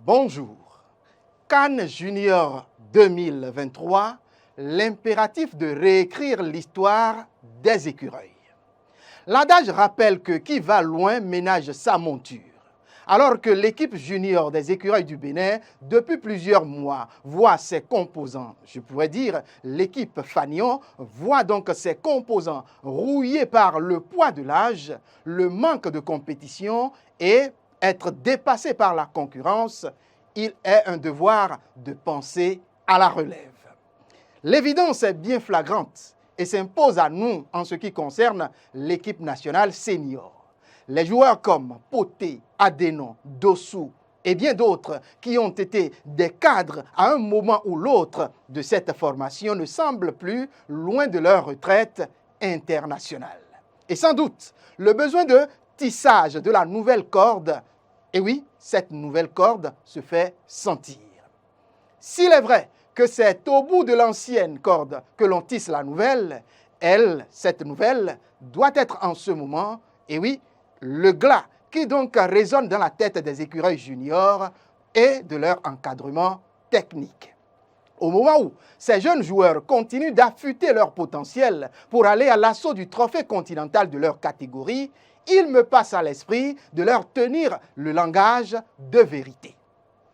Bonjour. CAN Junior 2023, l'impératif de réécrire l'histoire des écureuils. L'adage rappelle que qui va loin ménage sa monture. Alors que l'équipe junior des écureuils du Bénin, depuis plusieurs mois, voit ses composants, je pourrais dire l'équipe Fanion, voit donc ses composants rouillés par le poids de l'âge, le manque de compétition et être dépassés par la concurrence, il est un devoir de penser à la relève. L'évidence est bien flagrante et s'impose à nous en ce qui concerne l'équipe nationale senior. Les joueurs comme Poté, Adénon, Dossou et bien d'autres qui ont été des cadres à un moment ou l'autre de cette formation ne semblent plus loin de leur retraite internationale. Et sans doute, le besoin de tissage de la nouvelle corde, et oui, cette nouvelle corde se fait sentir. S'il est vrai que c'est au bout de l'ancienne corde que l'on tisse la nouvelle, cette nouvelle, doit être en ce moment, et oui, le glas qui donc résonne dans la tête des écureuils juniors et de leur encadrement technique. Au moment où ces jeunes joueurs continuent d'affûter leur potentiel pour aller à l'assaut du trophée continental de leur catégorie, il me passe à l'esprit de leur tenir le langage de vérité.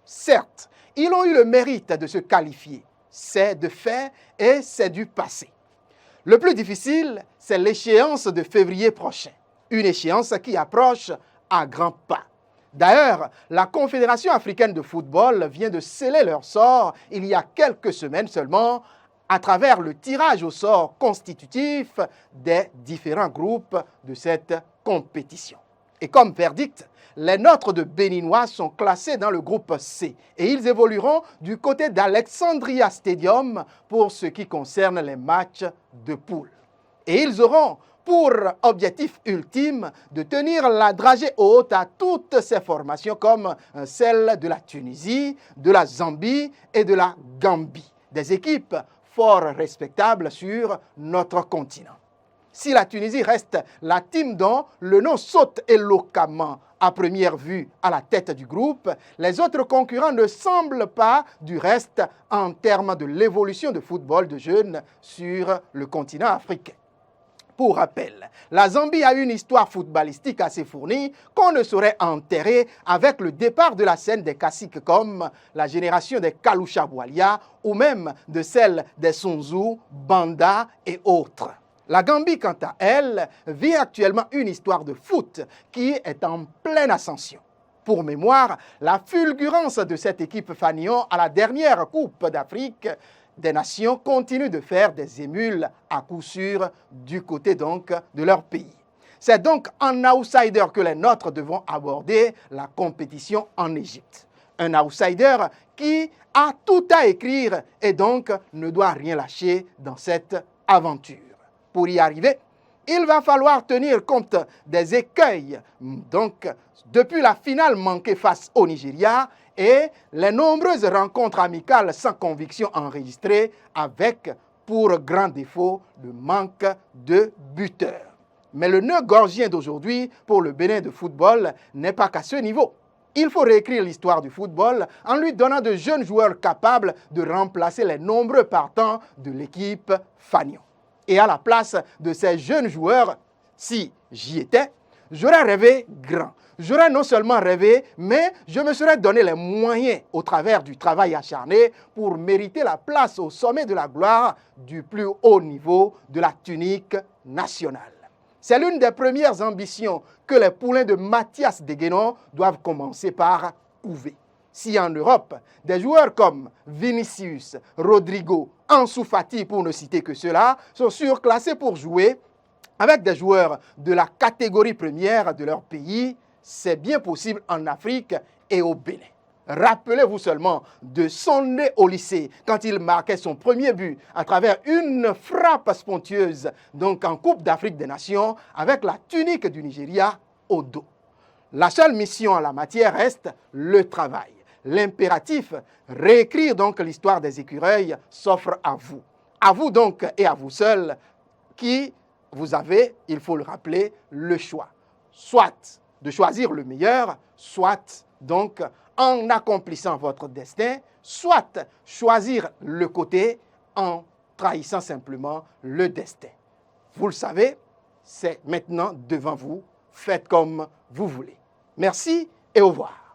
Certes, ils ont eu le mérite de se qualifier. C'est de fait et c'est du passé. Le plus difficile, c'est l'échéance de février prochain. Une échéance qui approche à grands pas. D'ailleurs, la Confédération africaine de football vient de sceller leur sort il y a quelques semaines seulement à travers le tirage au sort constitutif des différents groupes de cette compétition. Et comme verdict, les nôtres de Béninois sont classés dans le groupe C et ils évolueront du côté d'Alexandria Stadium pour ce qui concerne les matchs de poule. Et ils auront pour objectif ultime de tenir la dragée haute à toutes ces formations comme celle de la Tunisie, de la Zambie et de la Gambie, des équipes fort respectables sur notre continent. Si la Tunisie reste la team dont le nom saute éloquemment à première vue à la tête du groupe, les autres concurrents ne semblent pas du reste en termes de l'évolution de football de jeunes sur le continent africain. Pour rappel, la Zambie a une histoire footballistique assez fournie qu'on ne saurait enterrer avec le départ de la scène des caciques comme la génération des Kalusha Bwalia ou même de celle des Sonzu, Banda et autres. La Gambie, quant à elle, vit actuellement une histoire de foot qui est en pleine ascension. Pour mémoire, la fulgurance de cette équipe Fanion à la dernière Coupe d'Afrique des Nations continue de faire des émules à coup sûr du côté donc de leur pays. C'est donc en outsider que les nôtres devront aborder la compétition en Égypte. Un outsider qui a tout à écrire et donc ne doit rien lâcher dans cette aventure. Pour y arriver, il va falloir tenir compte des écueils, donc depuis la finale manquée face au Nigeria et les nombreuses rencontres amicales sans conviction enregistrées avec, pour grand défaut, le manque de buteurs. Mais le nœud gorgien d'aujourd'hui pour le Bénin de football n'est pas qu'à ce niveau. Il faut réécrire l'histoire du football en lui donnant de jeunes joueurs capables de remplacer les nombreux partants de l'équipe Fanion. Et à la place de ces jeunes joueurs, si j'y étais, j'aurais rêvé grand. J'aurais non seulement rêvé, mais je me serais donné les moyens au travers du travail acharné pour mériter la place au sommet de la gloire du plus haut niveau de la tunique nationale. C'est l'une des premières ambitions que les poulains de Mathias Deguenon doivent commencer par couver. Si en Europe, des joueurs comme Vinicius, Rodrigo, Ansu Fati, pour ne citer que ceux-là, sont surclassés pour jouer avec des joueurs de la catégorie première de leur pays, c'est bien possible en Afrique et au Bénin. Rappelez-vous seulement de Sondé au lycée quand il marquait son premier but à travers une frappe sponsieuse, donc en Coupe d'Afrique des Nations, avec la tunique du Nigeria au dos. La seule mission en la matière reste le travail. L'impératif, réécrire donc l'histoire des écureuils, s'offre à vous. À vous donc et à vous seuls qui vous avez, il faut le rappeler, le choix. Soit de choisir le meilleur, soit donc en accomplissant votre destin, soit choisir le côté en trahissant simplement le destin. Vous le savez, c'est maintenant devant vous. Faites comme vous voulez. Merci et au revoir.